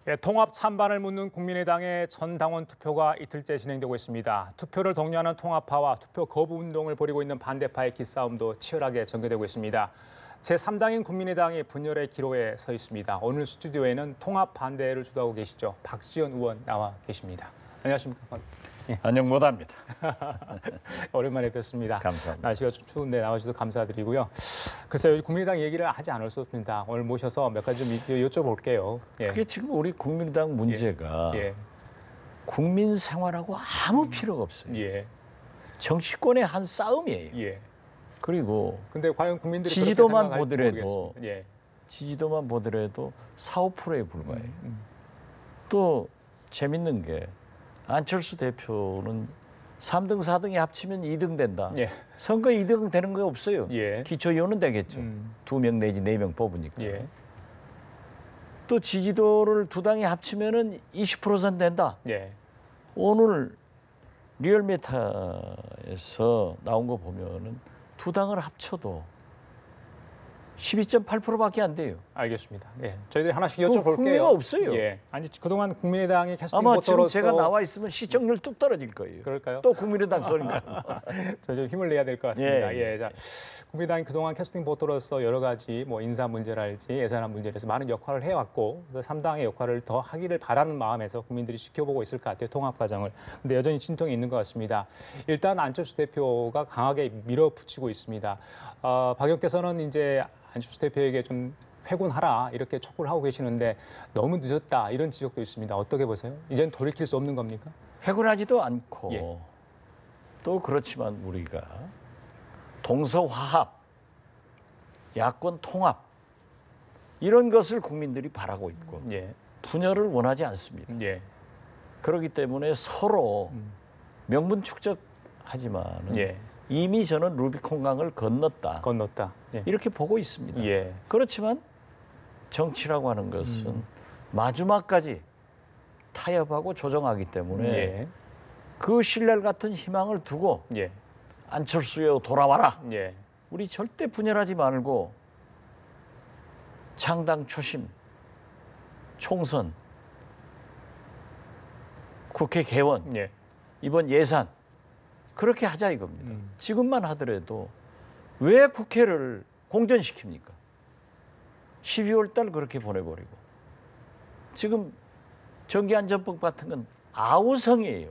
예, 통합 찬반을 묻는 국민의당의 전당원 투표가 이틀째 진행되고 있습니다. 투표를 독려하는 통합파와 투표 거부 운동을 벌이고 있는 반대파의 기싸움도 치열하게 전개되고 있습니다. 제3당인 국민의당이 분열의 기로에 서 있습니다. 오늘 스튜디오에는 통합 반대를 주도하고 계시죠. 박지원 의원 나와 계십니다. 안녕하십니까? 예. 안녕 못합니다. 오랜만에 뵙습니다. 감사합니다. 날씨가 좀 추운데 나와주셔서 감사드리고요. 글쎄요, 국민의당 얘기를 하지 않을 수 없습니다. 오늘 모셔서 몇 가지 좀 여쭤볼게요. 예. 그게 지금 우리 국민의당 문제가 국민 생활하고 아무 필요가 없어요. 정치권의 한 싸움이에요. 그리고 근데 과연 국민들이 지지도만 보더라도 지지도만 보더라도 4~5%에 불과해요. 또 재밌는 게 안철수 대표는 3등, 4등이 합치면 2등 된다. 선거 2등 되는 거 없어요. 기초위원은 되겠죠. 2명 내지 4명 뽑으니까. 또 지지도를 두 당이 합치면은 20% 된다. 오늘 리얼메타에서 나온 거 보면은 두 당을 합쳐도 12.8%밖에 안 돼요. 알겠습니다. 저희들이 하나씩 여쭤볼게요. 흥미가 없어요. 아니 그동안 국민의당이 캐스팅 아마 보터로서 지금 제가 나와 있으면 시청률 뚝 떨어질 거예요. 그럴까요? 또 국민의당 소리인가? 저 좀 힘을 내야 될 것 같습니다. 자, 국민의당이 그동안 캐스팅 보터로서 여러 가지 뭐 인사 문제랄지 예산안 문제에서 많은 역할을 해왔고 3당의 역할을 더 하기를 바라는 마음에서 국민들이 지켜보고 있을 것 같아요. 통합 과정을. 근데 여전히 진통이 있는 것 같습니다. 일단 안철수 대표가 강하게 밀어붙이고 있습니다. 박 의원께서는 이제 안철수 대표에게 좀 회군하라 이렇게 촉구를 하고 계시는데 너무 늦었다 이런 지적도 있습니다. 어떻게 보세요? 이제는 돌이킬 수 없는 겁니까? 회군하지도 않고 또 그렇지만 우리가 동서화합, 야권 통합 이런 것을 국민들이 바라고 있고 분열을 원하지 않습니다. 그렇기 때문에 서로 명분 축적하지만 이미 저는 루비콘강을 건넜다. 이렇게 보고 있습니다. 그렇지만 정치라고 하는 것은 마지막까지 타협하고 조정하기 때문에 그 신랄 같은 희망을 두고 안철수여 돌아와라. 우리 절대 분열하지 말고 창당 초심, 총선, 국회 개원, 이번 예산 그렇게 하자 이겁니다. 지금만 하더라도 왜 국회를 공전시킵니까? 12월 달 그렇게 보내버리고 지금 전기안전법 같은 건 아우성이에요.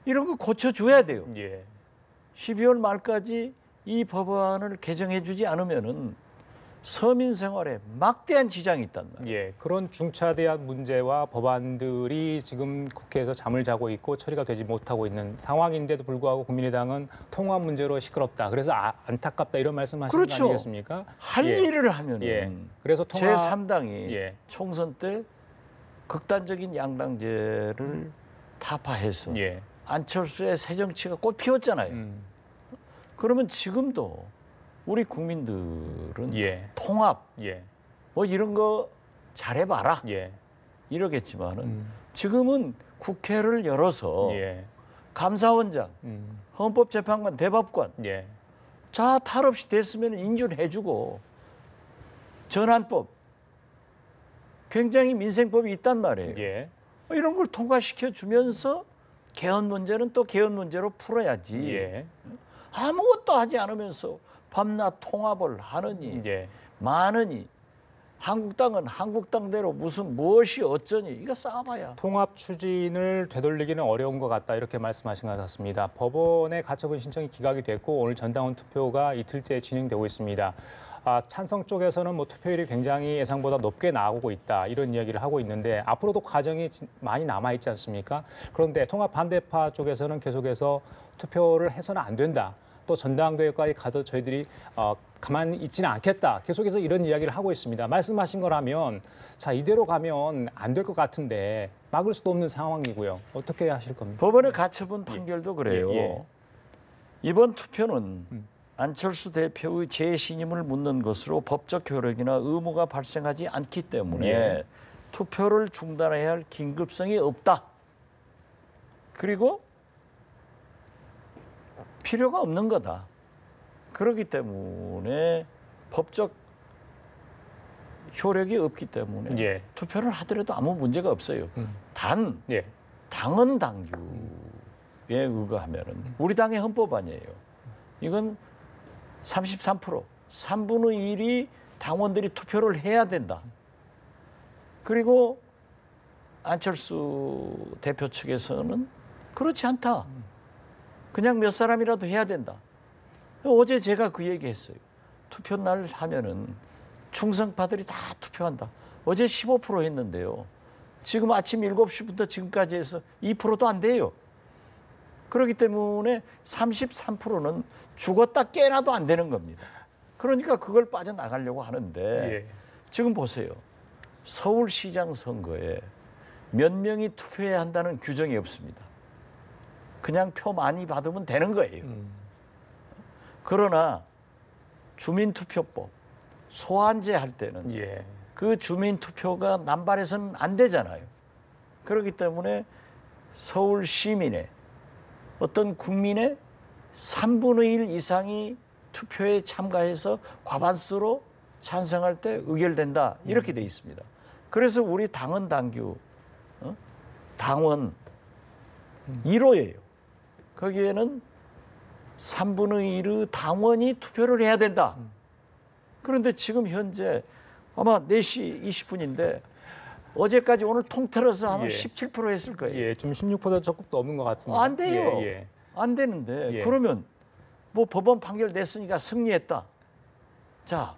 이런 거 고쳐줘야 돼요. 12월 말까지 이 법안을 개정해 주지 않으면은 서민 생활에 막대한 지장이 있단 말이에요. 그런 중차대한 문제와 법안들이 지금 국회에서 잠을 자고 있고 처리가 되지 못하고 있는 상황인데도 불구하고 국민의당은 통합 문제로 시끄럽다. 그래서 안타깝다 이런 말씀하시는 거 아니겠습니까? 할 일을 하면은 그래서 제3당이 총선 때 극단적인 양당제를 타파해서 안철수의 새 정치가 꽃 피웠잖아요. 그러면 지금도 우리 국민들은 통합 뭐 이런 거 잘해봐라 이러겠지만은 지금은 국회를 열어서 감사원장, 헌법재판관, 대법관 자 탈 없이 됐으면 인준해주고 전환법 굉장히 민생법이 있단 말이에요. 이런 걸 통과시켜주면서 개헌 문제는 또 개헌 문제로 풀어야지 아무것도 하지 않으면서 밤낮 통합을 하느니 많으니 한국당은 한국당대로 무엇이 어쩌니 이거 싸워봐야. 통합 추진을 되돌리기는 어려운 것 같다 이렇게 말씀하신 것 같습니다. 법원에 가처분 신청이 기각이 됐고 오늘 전당원 투표가 이틀째 진행되고 있습니다. 찬성 쪽에서는 뭐 투표율이 굉장히 예상보다 높게 나오고 있다 이런 이야기를 하고 있는데 앞으로도 과정이 많이 남아 있지 않습니까? 그런데 통합 반대파 쪽에서는 계속해서 투표를 해서는 안 된다. 또 전당대회까지 가도 저희들이 가만히 있지는 않겠다. 계속해서 이런 이야기를 하고 있습니다. 말씀하신 거라면 자 이대로 가면 안 될 것 같은데 막을 수도 없는 상황이고요. 어떻게 하실 겁니까? 법원의 가처분 판결도 그래요. 이번 투표는 안철수 대표의 재신임을 묻는 것으로 법적 효력이나 의무가 발생하지 않기 때문에 투표를 중단해야 할 긴급성이 없다. 그리고 필요가 없는 거다. 그렇기 때문에 법적 효력이 없기 때문에 예. 투표를 하더라도 아무 문제가 없어요. 단 예. 당헌 당규에 의거하면은 우리 당의 헌법 아니에요. 이건 33% 3분의 1이 당원들이 투표를 해야 된다. 그리고 안철수 대표 측에서는 그렇지 않다. 그냥 몇 사람이라도 해야 된다. 어제 제가 그 얘기했어요. 투표 날 하면은 충성파들이 다 투표한다. 어제 15% 했는데요. 지금 아침 7시부터 지금까지 해서 2%도 안 돼요. 그렇기 때문에 33%는 죽었다 깨나도 안 되는 겁니다. 그러니까 그걸 빠져나가려고 하는데 예. 지금 보세요. 서울시장 선거에 몇 명이 투표해야 한다는 규정이 없습니다. 그냥 표 많이 받으면 되는 거예요. 그러나 주민투표법 소환제 할 때는 예. 그 주민투표가 남발해서는 안 되잖아요. 그렇기 때문에 서울 시민의 어떤 국민의 3분의 1 이상이 투표에 참가해서 과반수로 찬성할 때 의결된다. 이렇게 돼 있습니다. 그래서 우리 당헌 당규, 당원 1호예요. 거기에는 3분의 1의 당원이 투표를 해야 된다. 그런데 지금 현재 아마 4시 20분인데 어제까지 오늘 통틀어서 아마 예. 17% 했을 거예요. 예, 좀 16% 조금도 없는 것 같습니다. 안 돼요. 예, 예. 안 되는데 예. 그러면 뭐 법원 판결 냈으니까 승리했다. 자,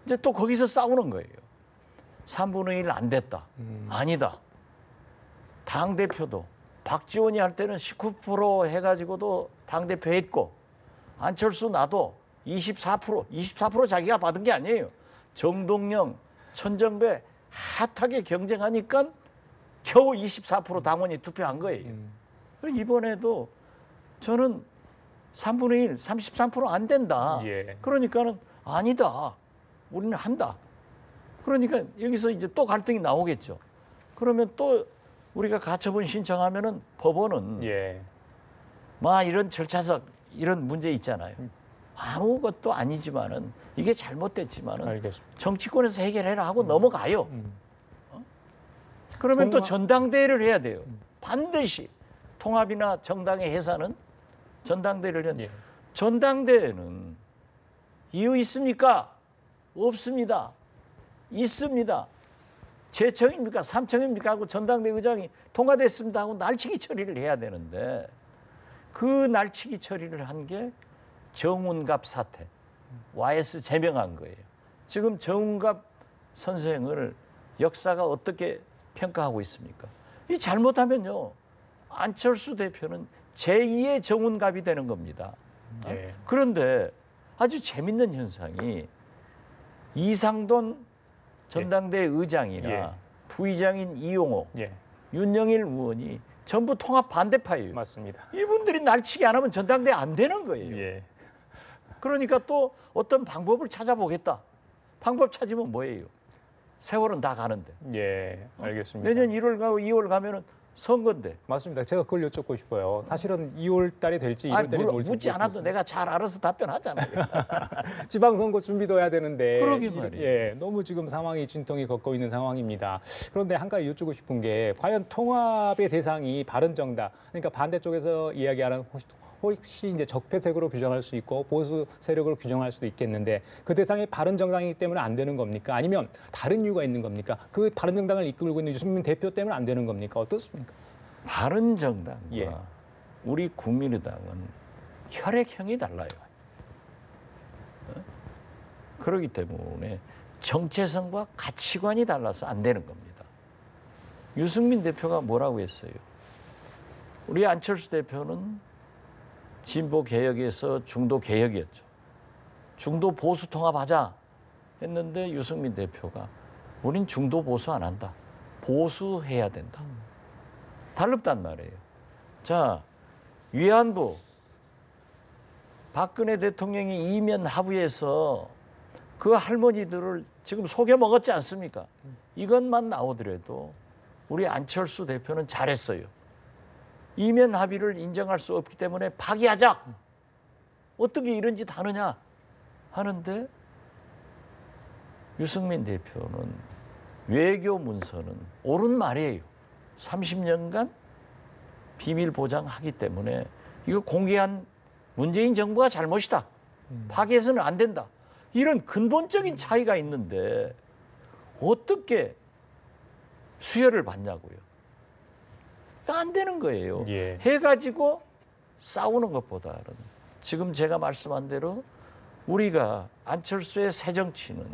이제 또 거기서 싸우는 거예요. 3분의 1 안 됐다. 아니다. 당대표도 박지원이 할 때는 19% 해가지고도 당대표 했고 안철수 나도 24% 자기가 받은 게 아니에요. 정동영, 천정배 핫하게 경쟁하니까 겨우 24% 당원이 투표한 거예요. 이번에도 저는 3분의 1, 33%안 된다. 예. 그러니까는 아니다. 우리는 한다. 그러니까 여기서 이제 또 갈등이 나오겠죠. 그러면 또 우리가 가처분 신청하면은 법원은 예. 막 이런 절차상 이런 문제 있잖아요. 아무것도 아니지만은 이게 잘못됐지만은 알겠습니다. 정치권에서 해결해라 하고 넘어가요. 그러면 또 전당대회를 해야 돼요. 반드시 통합이나 정당의 해산은 전당대회를 해야 돼요. 예. 전당대회는 이유 있습니까? 없습니다. 있습니다. 재청입니까? 삼청입니까? 하고 전당대 의장이 통과됐습니다 하고 날치기 처리를 해야 되는데 그 날치기 처리를 한 게 정운갑 사태, YS 제명한 거예요. 지금 정운갑 선생을 역사가 어떻게 평가하고 있습니까? 이 잘못하면요. 안철수 대표는 제2의 정운갑이 되는 겁니다. 예. 그런데 아주 재밌는 현상이 이상돈 전당대 의장이나 예. 부의장인 이용호, 예. 윤영일 의원이 전부 통합 반대파예요. 맞습니다. 이분들이 날치기 안 하면 전당대 안 되는 거예요. 예. 그러니까 또 어떤 방법을 찾아보겠다. 방법 찾으면 뭐예요? 세월은 다 가는데. 예. 알겠습니다. 내년 1월 가고 2월 가면은 선거인데. 맞습니다. 제가 그걸 여쭙고 싶어요. 사실은 2월 달에 될지 1월 아니, 달에 뭘지 묻지 않아도 내가 잘 알아서 답변하잖아요. 지방선거 준비도 해야 되는데 그러게 말이에요. 예, 너무 지금 상황이 진통이 걷고 있는 상황입니다. 그런데 한 가지 여쭙고 싶은 게 과연 통합의 대상이 바른정당, 그러니까 반대쪽에서 이야기하는 혹시 이제 적폐색으로 규정할 수 있고 보수 세력으로 규정할 수도 있겠는데 그 대상이 바른정당이기 때문에 안 되는 겁니까? 아니면 다른 이유가 있는 겁니까? 그 바른정당을 이끌고 있는 유승민 대표 때문에 안 되는 겁니까? 어떻습니까? 바른정당과 예. 우리 국민의당은 혈액형이 달라요. 그렇기 때문에 정체성과 가치관이 달라서 안 되는 겁니다. 유승민 대표가 뭐라고 했어요? 우리 안철수 대표는 진보 개혁에서 중도 개혁이었죠. 중도 보수 통합하자 했는데 유승민 대표가 우린 중도 보수 안 한다. 보수해야 된다. 달랐단 말이에요. 자, 위안부 박근혜 대통령이 이면 합의해서 그 할머니들을 지금 속여 먹었지 않습니까? 이것만 나오더라도 우리 안철수 대표는 잘했어요. 이면 합의를 인정할 수 없기 때문에 파기하자. 어떻게 이런 짓 하느냐 하는데 유승민 대표는 외교 문서는 옳은 말이에요. 30년간 비밀 보장하기 때문에 이거 공개한 문재인 정부가 잘못이다. 파기해서는 안 된다. 이런 근본적인 차이가 있는데 어떻게 수혈을 받냐고요. 안 되는 거예요. 예. 해가지고 싸우는 것보다는 지금 제가 말씀한 대로 우리가 안철수의 새 정치는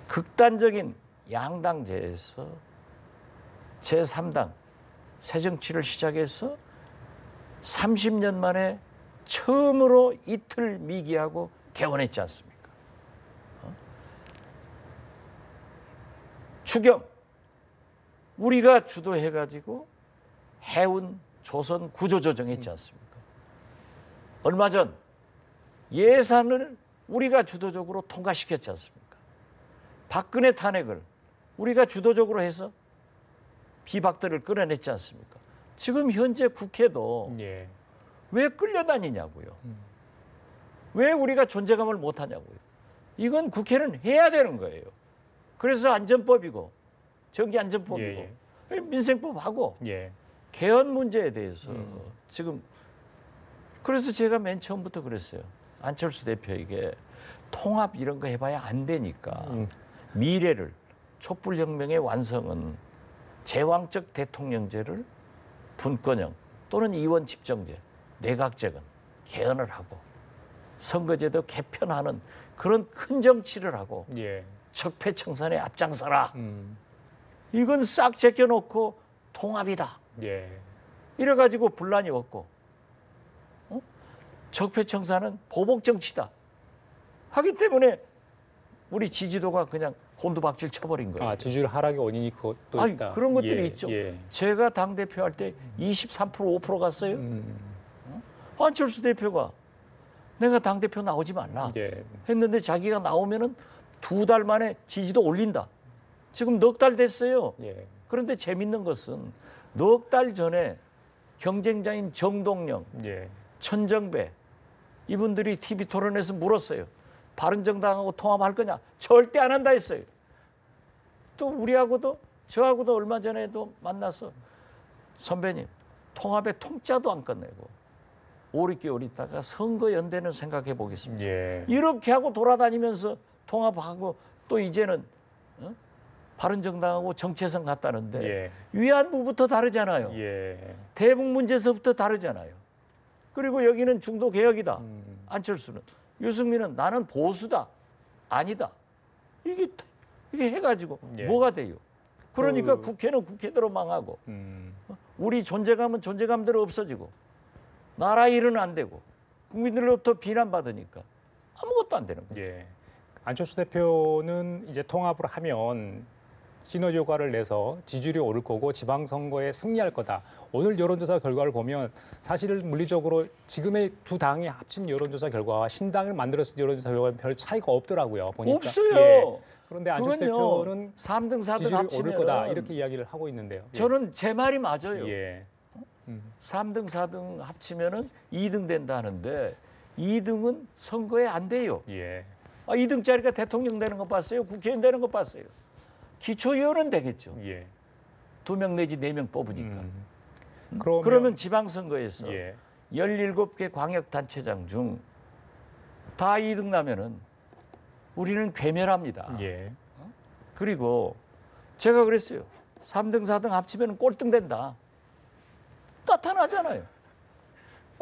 극단적인 양당제에서 제3당 새 정치를 시작해서 30년 만에 처음으로 이틀 미기하고 개원했지 않습니까? 추경 우리가 주도해가지고 해운 조선 구조조정했지 않습니까? 얼마 전 예산을 우리가 주도적으로 통과시켰지 않습니까? 박근혜 탄핵을 우리가 주도적으로 해서 비박들을 끌어냈지 않습니까? 지금 현재 국회도 예. 왜 끌려다니냐고요. 왜 우리가 존재감을 못하냐고요. 이건 국회는 해야 되는 거예요. 그래서 안전법이고 전기안전법이고 예. 민생법하고 예. 개헌 문제에 대해서 지금 그래서 제가 맨 처음부터 그랬어요. 안철수 대표에게 통합 이런 거 해봐야 안 되니까 미래를 촛불혁명의 완성은 제왕적 대통령제를 분권형 또는 이원 집정제, 내각제건 개헌을 하고 선거제도 개편하는 그런 큰 정치를 하고 예. 적폐청산에 앞장서라. 이건 싹 제껴놓고 통합이다. 예. 이래가지고 분란이 없고 적폐청산은 보복정치다 하기 때문에 우리 지지도가 그냥 곤두박질 쳐버린 거예요. 아, 지지율 하락의 원인이 그것도 아니, 있다. 그런 것들이 예. 있죠. 예. 제가 당대표 할 때 23% 5% 갔어요. 안철수 대표가 내가 당대표 나오지 말라 예. 했는데 자기가 나오면은 2달 만에 지지도 올린다. 지금 넉 달 됐어요. 예. 그런데 재밌는 것은 넉 달 전에 경쟁자인 정동영, 예. 천정배 이분들이 TV 토론에서 물었어요. 바른정당하고 통합할 거냐? 절대 안 한다 했어요. 또 우리하고도 저하고도 얼마 전에도 만나서 선배님 통합의 통짜도 안 끝내고 5, 6개월 있다가 선거연대는 생각해 보겠습니다. 예. 이렇게 하고 돌아다니면서 통합하고 또 이제는 바른정당하고 정체성 같다는데 예. 위안부부터 다르잖아요. 예. 대북 문제서부터 다르잖아요. 그리고 여기는 중도 개혁이다. 안철수는. 유승민은 나는 보수다. 아니다. 이게 해가지고 예. 뭐가 돼요? 그러니까 국회는 국회대로 망하고 우리 존재감은 존재감대로 없어지고 나라 일은 안 되고 국민들로부터 비난받으니까 아무것도 안 되는 거예요. 예. 안철수 대표는 이제 통합을 하면 시너지 효과를 내서 지지율이 오를 거고 지방선거에 승리할 거다. 오늘 여론조사 결과를 보면 사실 물리적으로 지금의 두 당이 합친 여론조사 결과와 신당을 만들었을 때 여론조사 결과는 별 차이가 없더라고요. 보니까. 없어요. 예. 그런데 안철수 그건요, 대표는 3등, 4등 지지율이 오를 합치면 거다 이렇게 이야기를 하고 있는데요. 예. 저는 제 말이 맞아요. 예. 3등, 4등 합치면은 2등 된다 하는데 2등은 선거에 안 돼요. 예. 2등짜리가 대통령 되는 거 봤어요? 국회의원 되는 거 봤어요? 기초의원은 되겠죠. 예. 2명 내지 4명 뽑으니까. 그러면 지방선거에서 예. 17개 광역단체장 중 다 2등 나면은 우리는 괴멸합니다. 예. 그리고 제가 그랬어요. 3등, 4등 합치면 꼴등 된다. 나타나잖아요.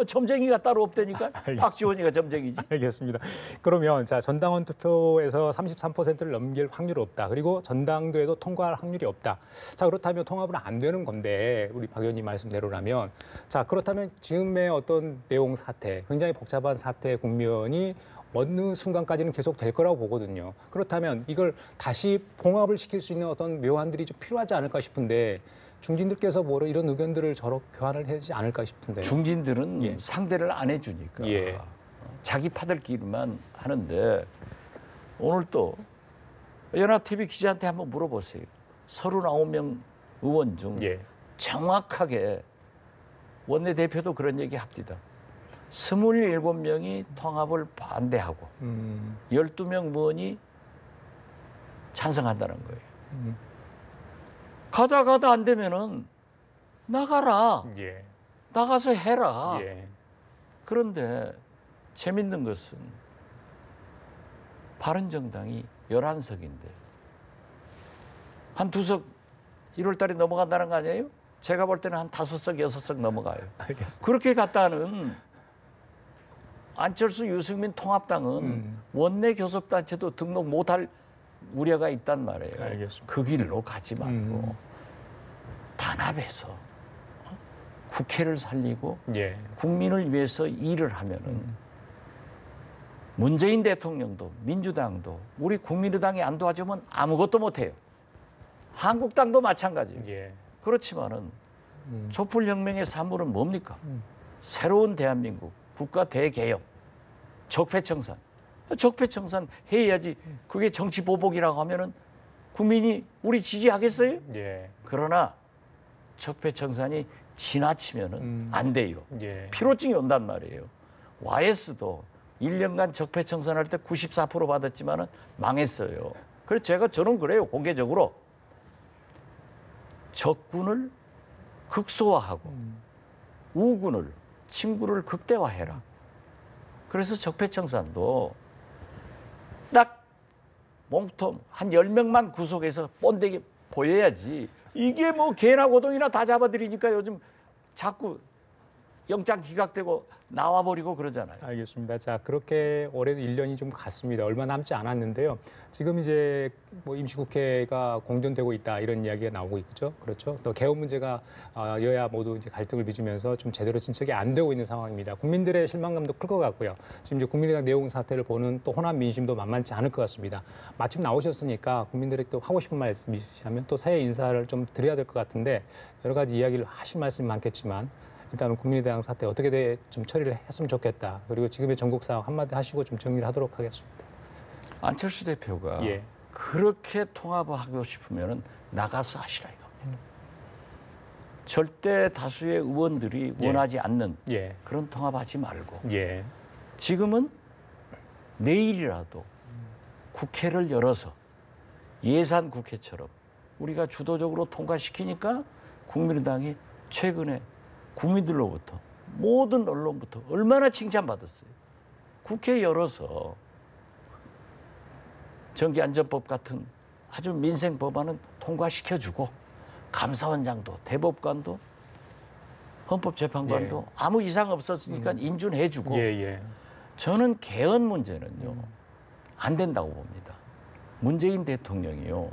점쟁이가 따로 없다니까 박지원이가 점쟁이지. 알겠습니다. 그러면 자 전당원 투표에서 33%를 넘길 확률이 없다. 그리고 전당대회도 통과할 확률이 없다. 자 그렇다면 통합은 안 되는 건데 우리 박 의원님 말씀대로라면 자 그렇다면 지금의 어떤 내용 사태, 굉장히 복잡한 사태 국면이 어느 순간까지는 계속 될 거라고 보거든요. 그렇다면 이걸 다시 봉합을 시킬 수 있는 어떤 묘안들이 좀 필요하지 않을까 싶은데 중진들께서 뭐로 이런 의견들을 저렇게 교환을 하지 않을까 싶은데. 중진들은 예. 상대를 안 해주니까 예. 자기 파들끼리만 하는데 오늘 또 연합TV 기자한테 한번 물어보세요. 39명 의원 중 예. 정확하게 원내대표도 그런 얘기 합디다. 27명이 통합을 반대하고 12명 의원이 찬성한다는 거예요. 가다 안 되면은 나가라. 예. 나가서 해라. 예. 그런데 재밌는 것은 바른정당이 11석인데 한 2석 1월 달에 넘어간다는 거 아니에요? 제가 볼 때는 한 5석, 6석 넘어가요. 알겠습니다. 그렇게 갔다는 안철수, 유승민 통합당은 원내 교섭단체도 등록 못할 우려가 있단 말이에요. 알겠습니다. 그 길로 가지 말고 단합해서 국회를 살리고 예. 국민을 위해서 일을 하면은 문재인 대통령도 민주당도 우리 국민의당이 안 도와주면 아무것도 못해요. 한국당도 마찬가지예요. 예. 그렇지만은 촛불혁명의 산물은 뭡니까? 새로운 대한민국, 국가 대개혁, 적폐청산. 적폐청산 해야지. 그게 정치 보복이라고 하면은 국민이 우리 지지하겠어요? 예. 그러나 적폐청산이 지나치면은 안 돼요. 예. 피로증이 온단 말이에요. YS도 1년간 적폐청산할 때 94% 받았지만은 망했어요. 그래서 저는 그래요. 공개적으로 적군을 극소화하고 우군을 친구를 극대화해라. 그래서 적폐청산도 딱 몸통 한 10명만 구속해서 본되게 보여야지. 이게 뭐 개나 고동이나 다 잡아들이니까 요즘 자꾸 영장 기각되고 나와버리고 그러잖아요. 알겠습니다. 자, 그렇게 올해도 1년이 좀 갔습니다. 얼마 남지 않았는데요. 지금 이제 뭐 임시국회가 공전되고 있다 이런 이야기가 나오고 있죠. 그렇죠. 또 개헌 문제가 여야 모두 이제 갈등을 빚으면서 좀 제대로 진척이 안 되고 있는 상황입니다. 국민들의 실망감도 클 것 같고요. 지금 이제 국민의당 내용 사태를 보는 또 호남 민심도 만만치 않을 것 같습니다. 마침 나오셨으니까 국민들에게 또 하고 싶은 말씀 있으시면 또 새해 인사를 좀 드려야 될 것 같은데 여러 가지 이야기를 하실 말씀이 많겠지만 일단은 국민의당 사태 어떻게 좀 처리를 했으면 좋겠다. 그리고 지금의 전국 상황 한마디 하시고 좀 정리를 하도록 하겠습니다. 안철수 대표가 예. 그렇게 통합을 하고 싶으면 나가서 하시라 이겁니다. 절대 다수의 의원들이 예. 원하지 않는 예. 그런 통합하지 말고 예. 지금은 내일이라도 국회를 열어서 예산 국회처럼 우리가 주도적으로 통과시키니까 국민의당이 최근에 국민들로부터 모든 언론부터 얼마나 칭찬받았어요. 국회 열어서 전기안전법 같은 아주 민생 법안은 통과시켜주고 감사원장도 대법관도 헌법재판관도 아무 이상 없었으니까 인준해주고 예. 저는 개헌 문제는요 안 된다고 봅니다. 문재인 대통령이요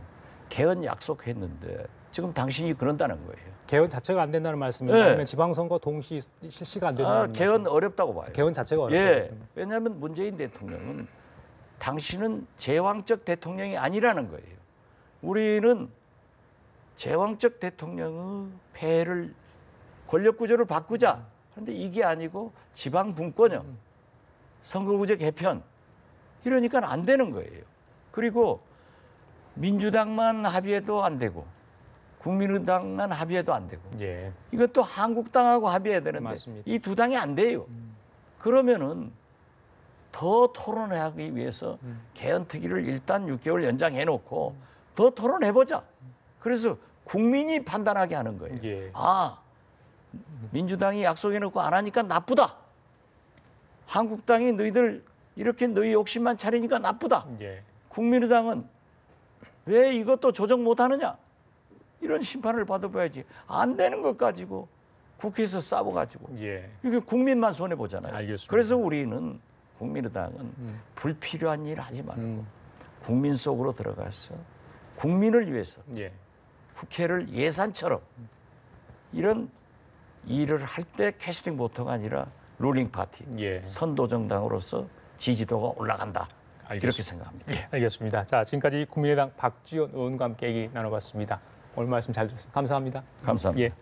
개헌 약속했는데 지금 당신이 그런다는 거예요. 개헌 자체가 안 된다는 말씀이에요? 네. 아니면 지방선거 동시 실시가 안 된다는 개헌 말씀? 어렵다고 봐요. 개헌 자체가 어렵다고 예. 보십니까? 왜냐하면 문재인 대통령은 당신은 제왕적 대통령이 아니라는 거예요. 우리는 제왕적 대통령의 폐해를 권력 구조를 바꾸자. 그런데 이게 아니고 지방 분권형, 선거구제 개편 이러니까 안 되는 거예요. 그리고 민주당만 합의해도 안 되고 국민의당만 합의해도 안 되고 예. 이것도 한국당하고 합의해야 되는데 맞습니다. 이 두 당이 안 돼요. 그러면은 더 토론하기 위해서 개헌특위를 일단 6개월 연장해놓고 더 토론해보자. 그래서 국민이 판단하게 하는 거예요. 예. 아, 민주당이 약속해놓고 안 하니까 나쁘다. 한국당이 너희들 이렇게 너희 욕심만 차리니까 나쁘다. 예. 국민의당은 왜 이것도 조정 못하느냐. 이런 심판을 받아봐야지. 안 되는 것 가지고 국회에서 싸워가지고 예. 이게 국민만 손해보잖아요. 알겠습니다. 그래서 우리는 국민의당은 불필요한 일 하지 말고 국민 속으로 들어가서 국민을 위해서 예. 국회를 예산처럼 이런 일을 할 때 캐스팅 보터가 아니라 룰링 파티, 예. 선도 정당으로서 지지도가 올라간다. 알겠습니다. 이렇게 생각합니다. 예, 알겠습니다. 자, 지금까지 국민의당 박지원 의원과 함께 얘기 나눠봤습니다. 오늘 말씀 잘 들었습니다. 감사합니다. 감사합니다. 예.